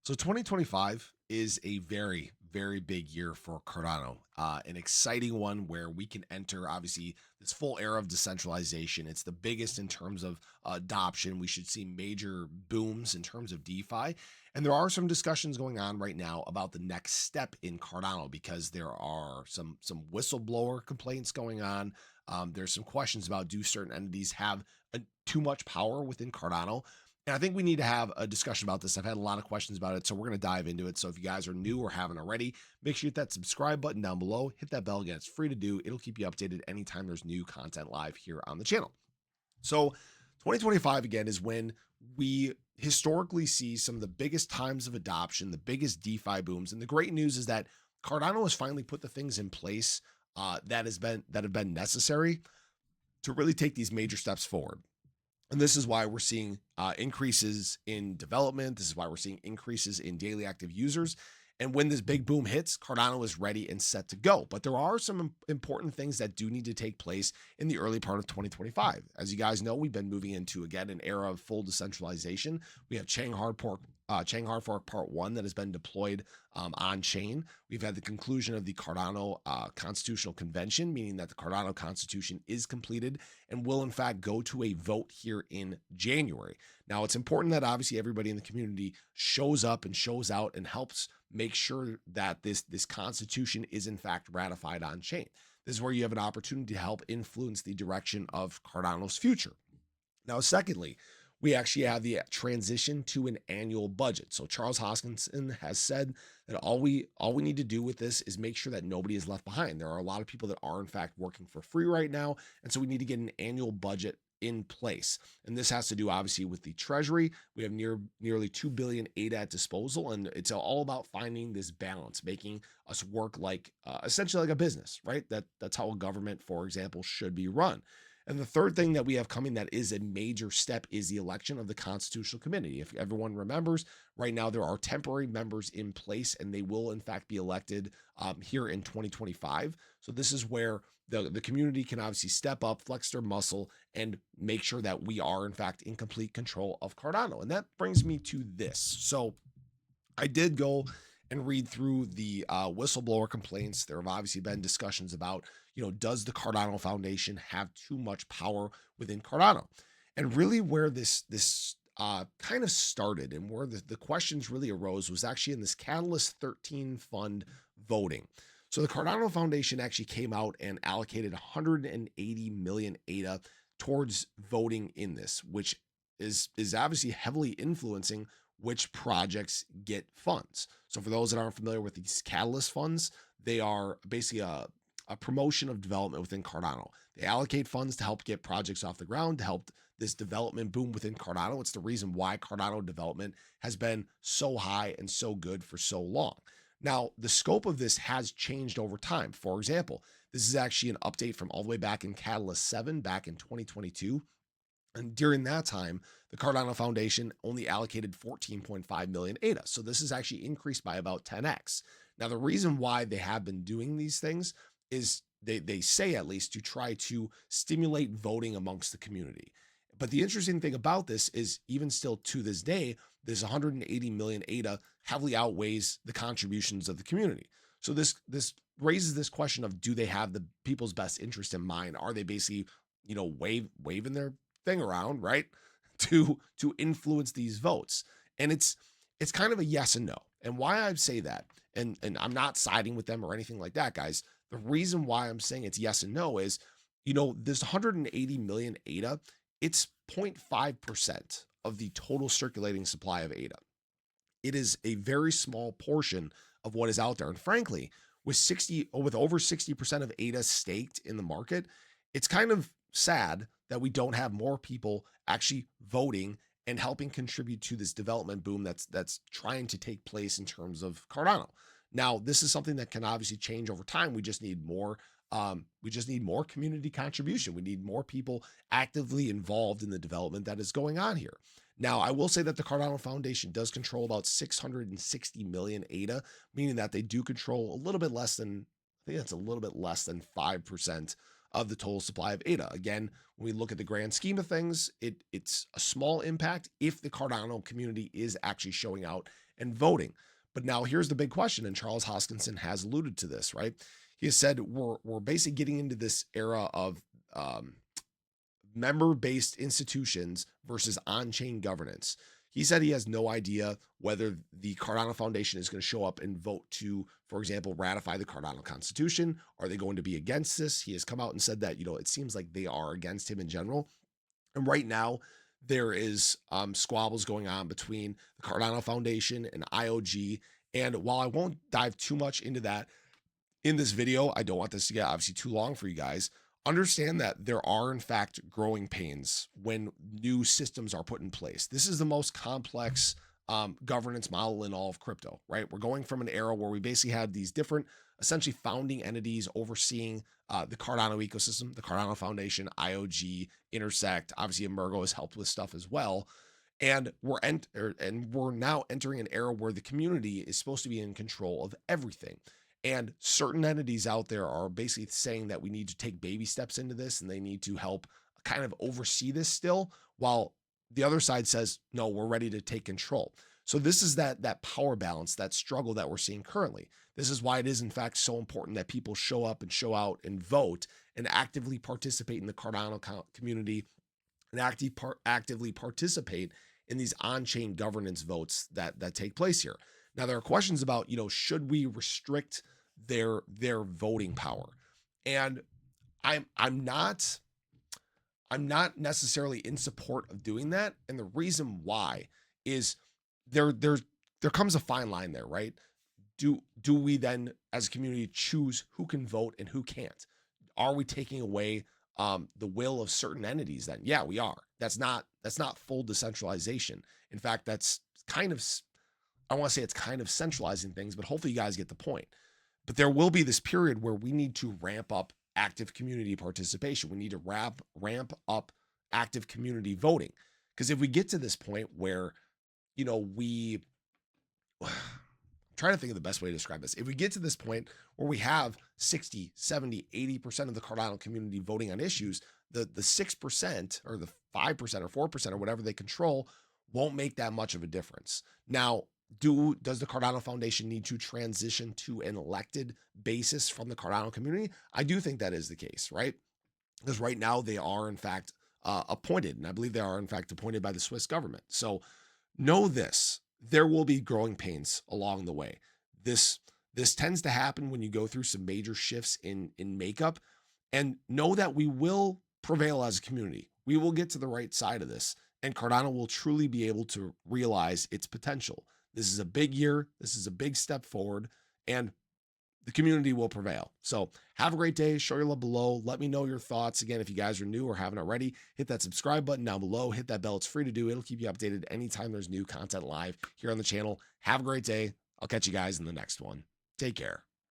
So 2025 is a very, very big year for Cardano. An exciting one where we can enter, obviously, this full era of decentralization. It's the biggest in terms of adoption. We should see major booms in terms of DeFi. And there are some discussions going on right now about the next step in Cardano because there are some whistleblower complaints going on. There's some questions about do certain entities have too much power within Cardano, and I think we need to have a discussion about this. I've had a lot of questions about it, so we're going to dive into it. So if you guys are new or haven't already, make sure you hit that subscribe button down below. Hit that bell again. It's free to do. It'll keep you updated anytime there's new content live here on the channel. So 2025 again is when we historically see some of the biggest times of adoption, the biggest DeFi booms. And the great news is that Cardano has finally put the things in place that have been necessary to really take these major steps forward. And this is why we're seeing increases in development. This is why we're seeing increases in daily active users. And when this big boom hits, Cardano is ready and set to go. But there are some important things that do need to take place in the early part of 2025. As you guys know, we've been moving into, again, an era of full decentralization. We have Chang Hard Fork Part 1 that has been deployed on chain. We've had the conclusion of the Cardano Constitutional Convention, meaning that the Cardano Constitution is completed and will, in fact, go to a vote here in January. Now, it's important that obviously everybody in the community shows up and shows out and helps make sure that this Constitution is, in fact, ratified on chain. This is where you have an opportunity to help influence the direction of Cardano's future. Now, secondly, we actually have the transition to an annual budget. So Charles Hoskinson has said that all we need to do with this is make sure that nobody is left behind. There are a lot of people that are in fact working for free right now, and so we need to get an annual budget in place. And this has to do obviously with the treasury. We have nearly 2 billion ADA at disposal, and it's all about finding this balance, making us work like essentially like a business, right? That's how a government, for example, should be run. And the third thing that we have coming that is a major step is the election of the Constitutional Committee. If everyone remembers, right now there are temporary members in place, and they will in fact be elected here in 2025. So this is where the community can obviously step up, flex their muscle, and make sure that we are in fact in complete control of Cardano. And that brings me to this. So I did go and read through the whistleblower complaints. There have obviously been discussions about, does the Cardano Foundation have too much power within Cardano? And really where this kind of started and where the questions really arose was actually in this Catalyst 13 fund voting. So the Cardano Foundation actually came out and allocated 180 million ADA towards voting in this, which is obviously heavily influencing which projects get funds. So for those that aren't familiar with these catalyst funds, they are basically a promotion of development within Cardano. They allocate funds to help get projects off the ground, to help this development boom within Cardano. It's the reason why Cardano development has been so high and so good for so long. Now, the scope of this has changed over time. For example, this is actually an update from all the way back in Catalyst 7 back in 2022. And during that time, the Cardano Foundation only allocated 14.5 million ADA. So this is actually increased by about 10x. Now, the reason why they have been doing these things is they say at least to try to stimulate voting amongst the community. But the interesting thing about this is even still to this day, this 180 million ADA heavily outweighs the contributions of the community. So this raises this question of, do they have the people's best interest in mind? Are they basically, waving their thing around, right, to influence these votes? And it's kind of a yes and no. And why I say that, and I'm not siding with them or anything like that, guys. The reason why I'm saying it's yes and no is, this 180 million ADA, it's 0.5% of the total circulating supply of ADA. It is a very small portion of what is out there. And frankly, with over 60% of ADA staked in the market, it's kind of sad that we don't have more people actually voting and helping contribute to this development boom that's trying to take place in terms of Cardano. Now, this is something that can obviously change over time. We just need more. We just need more community contribution. We need more people actively involved in the development that is going on here. Now, I will say that the Cardano Foundation does control about 660 million ADA, meaning that they do control a little bit less than, I think that's a little bit less than 5% of the total supply of ADA. Again, when we look at the grand scheme of things, it's a small impact if the Cardano community is actually showing out and voting. But now here's the big question, and Charles Hoskinson has alluded to this, right? He has said we're basically getting into this era of member-based institutions versus on-chain governance. He said he has no idea whether the Cardano Foundation is going to show up and vote to, for example, ratify the Cardano Constitution. Are they going to be against this? He has come out and said that, it seems like they are against him in general. And right now, there is squabbles going on between the Cardano Foundation and IOG. And while I won't dive too much into that in this video, I don't want this to get obviously too long for you guys. Understand that there are, in fact, growing pains when new systems are put in place. This is the most complex governance model in all of crypto, right? We're going from an era where we basically had these different, essentially founding entities overseeing the Cardano ecosystem, the Cardano Foundation, IOG, Intersect. Obviously, Emergo has helped with stuff as well. And we're now entering an era where the community is supposed to be in control of everything. And certain entities out there are basically saying that we need to take baby steps into this and they need to help kind of oversee this still, while the other side says, no, we're ready to take control. So this is that power balance, that struggle that we're seeing currently. This is why it is, in fact, so important that people show up and show out and vote and actively participate in the Cardano community and actively participate in these on-chain governance votes that take place here. Now, there are questions about, should we restrict their voting power? And I'm not necessarily in support of doing that. And the reason why is there comes a fine line there, right? Do we then as a community choose who can vote and who can't? Are we taking away the will of certain entities then? Yeah, we are. That's not full decentralization. In fact, that's kind of, I want to say it's kind of centralizing things, but hopefully you guys get the point. But there will be this period where we need to ramp up active community participation. We need to ramp up active community voting. Because if we get to this point where, I'm trying to think of the best way to describe this. If we get to this point where we have 60, 70, 80% of the Cardano community voting on issues, the 6% or the 5% or 4% or whatever they control won't make that much of a difference. Now, does the Cardano Foundation need to transition to an elected basis from the Cardano community? I do think that is the case, right? Because right now they are, in fact, appointed, and I believe they are, in fact, appointed by the Swiss government. So know this, there will be growing pains along the way. This tends to happen when you go through some major shifts in makeup, and know that we will prevail as a community. We will get to the right side of this, and Cardano will truly be able to realize its potential. This is a big year. This is a big step forward, and the community will prevail. So have a great day. Show your love below. Let me know your thoughts. Again, if you guys are new or haven't already, hit that subscribe button down below. Hit that bell. It's free to do. It'll keep you updated anytime there's new content live here on the channel. Have a great day. I'll catch you guys in the next one. Take care.